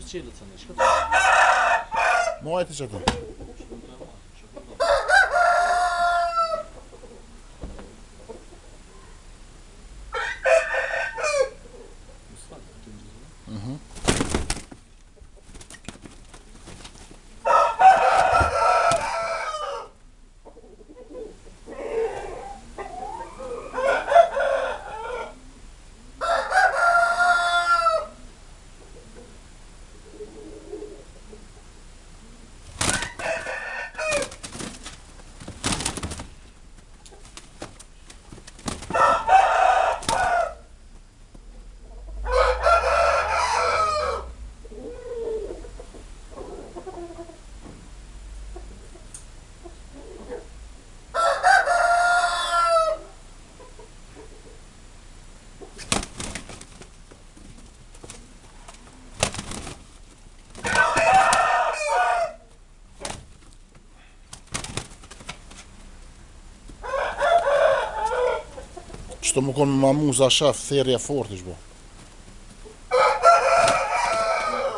më s'qelët sa ne, shka të? Mojti që të. Qëto më konë më muza shef, therja fort ish bo.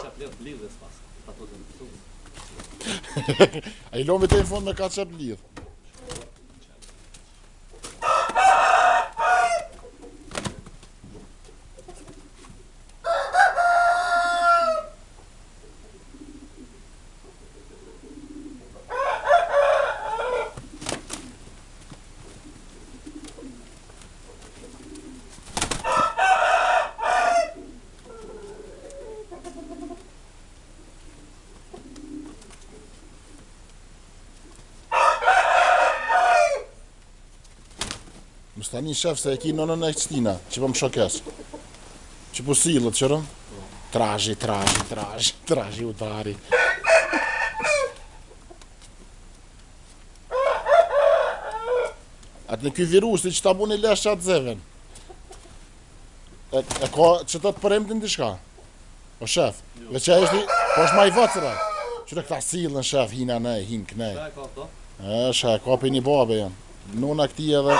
Qep lidh blidhe s'pas, ato të mësues. A I lomi të në fond me ka qep lidh. Mës tani shef se e ki nonën e qëtina, që po më shokes. Që po silët qërën? Traji udari. Atë në ky virus që ta buni lesh qatë zeven. E ka që të përremtin t'i shka? O shef, veç e është, po është ma I vëcëra. Qëre këta silën shef, hina nej, hin kënej. Ka e ka to? Shef, ka për një babe janë. Nona këti edhe...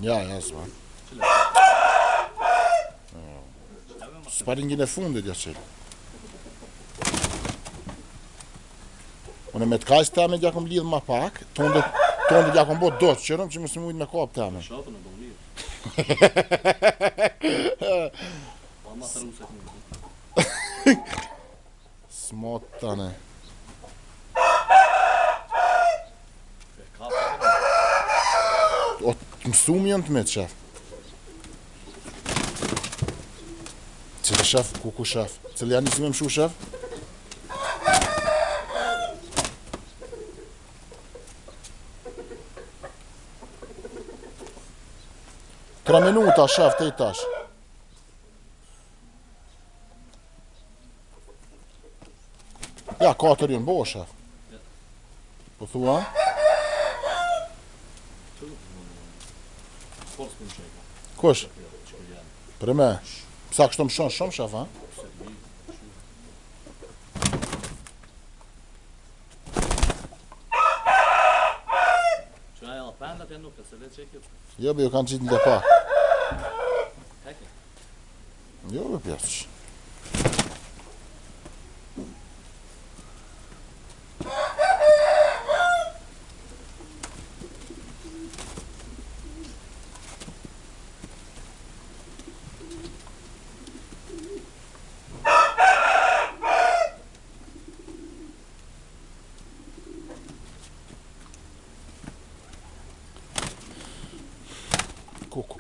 Ja, s'ma. Sparingin e fundit ja qëllë. Unë me t'kajs teme gja kom lidh ma pak, tonë gja kom bot do të qërëm që mësë mujtë me kap teme. Shapën e bon lidh. Pa ma të ruset një. Smot tane. O të mësum janë të me të shef. Cile shef, ku shef? Cile janë njësi me mshu shef? Tre minuta shef të I tash. Ja, 4 jënë bo shef. Po thua? Kush? Për me? Psa kështu më shonë shumë shef, ha? Që aja la pendat janë nuk e se le që e kjo. Jo, be, ju kanë qitë në dhe pak. Heke. Jo, be, pjesë. Kuku.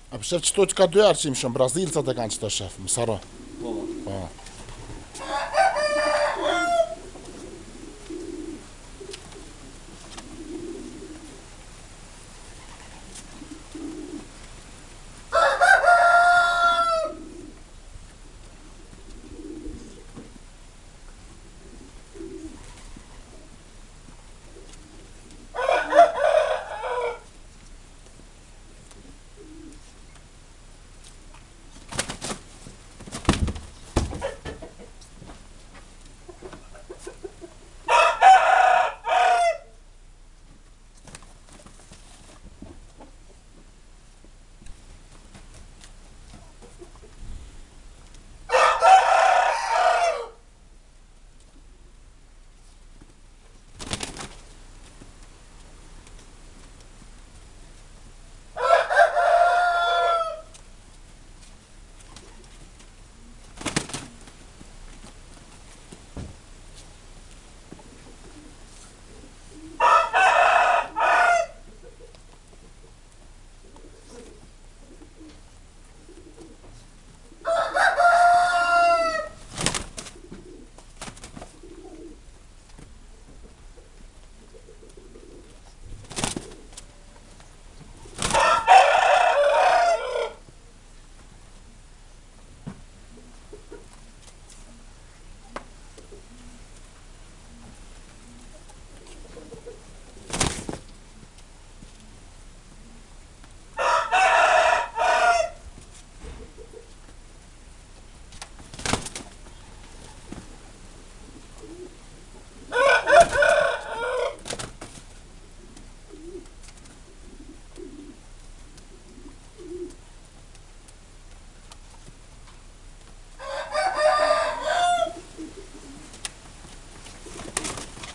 A për shef qëto që ka 2 arë që im shumë, brazilcat e kanë qëto shef, më saro. Po. Po.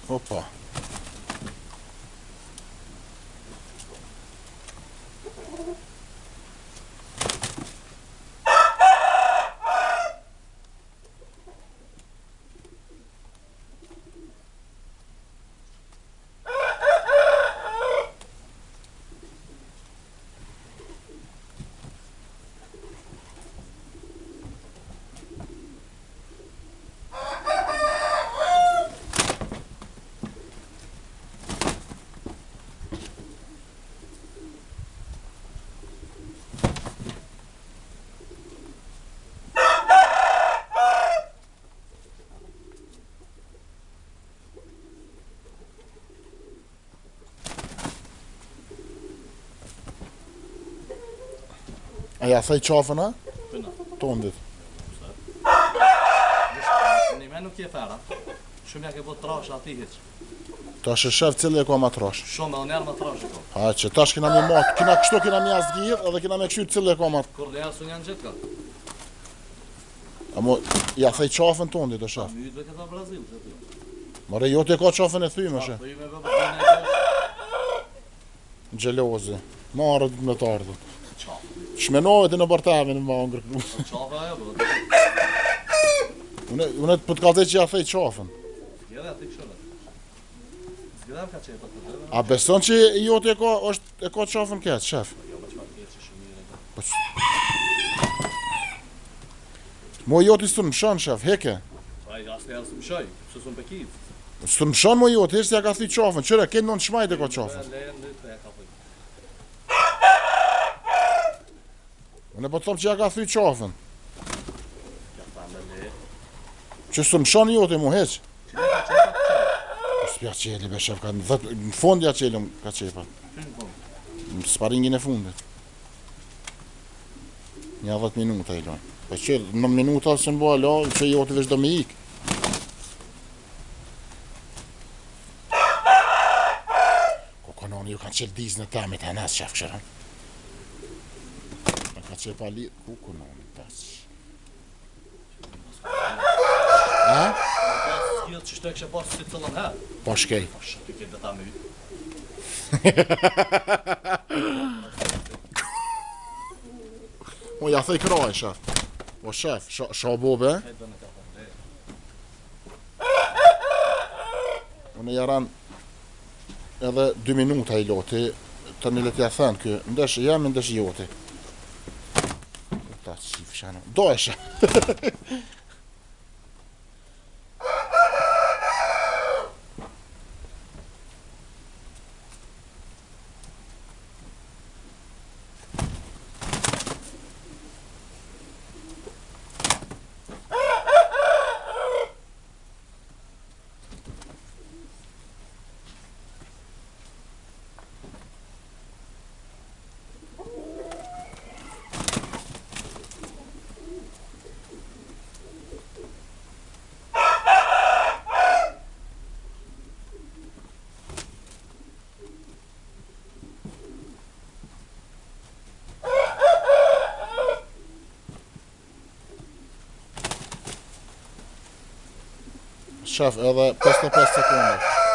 Opa. Aja thaj qafën, a? Pëna. Tondit. Një me nuk je fera. Shumë ja ke po trash ati hiq. Ta është shef cili e ka ma trash. Shumë edhe njerë me trash e ko. Ha që tash kina mi matë, kështu kina mi asgir edhe kina me kështu cili e ka ma. Kur le asu janë gjithë ka. Amo, ja thaj qafën tondit, o shef. Myjtve këta Brazil, që ty. More, jo të ka qafën e thymë, o shef. Po ju me bëbë të Gjelozi. Marët me të ardhët. qafë. Shmenohet në bërtavin më angër. Qafë ajo, bro. Unë për të kalëzej që ja thej qafën. Gjede ati këshore. Zgjedem ka qepa të dhe. A beson që jote e ka qafën ketë, shef? Jo, me qëfar kje që shumire dhe. Po Mo joti së të mshon, shef, heke. Pa i asë njerë së më shoj, që së më pekit. Së të mshon mo joti, heshtë ja ka thuj qafën. Qëre, ke non shmajt e ka qafën. Lejen dhe të e ka thuj. Unë e po të thom që ja ka thuj qafën. Ja ta me le. Që së të mshon joti mu, heq. Që ne ka qepa të qepa? S'pja qeli, be shef, në fund ja qelim ka qepa. Qynë po? Në sparingin e fundit. Një 10 minuta i lojnë. Po që në minuta se në bëha la, që joti vesh do me ik. Kokononi ju kanë qelë dizë në tamit, e nësë qef këshërën. Me ka qepa li, kokononi, tash. Ha? Skjët që shtë e kështë pasë si të cëllën her. Po shkej. Po shë të këtë dhe ta me ju. Mo ja thej kraj, shef. Po shef, sha bobe. Hejtë dhe në ka thonë le. Unë jaran edhe 2 minuta i loti. Të një letja thënë kë, ndesh jam, ndesh joti. Ta qif shano. Do esha. Shef, edhe 55 sekundë.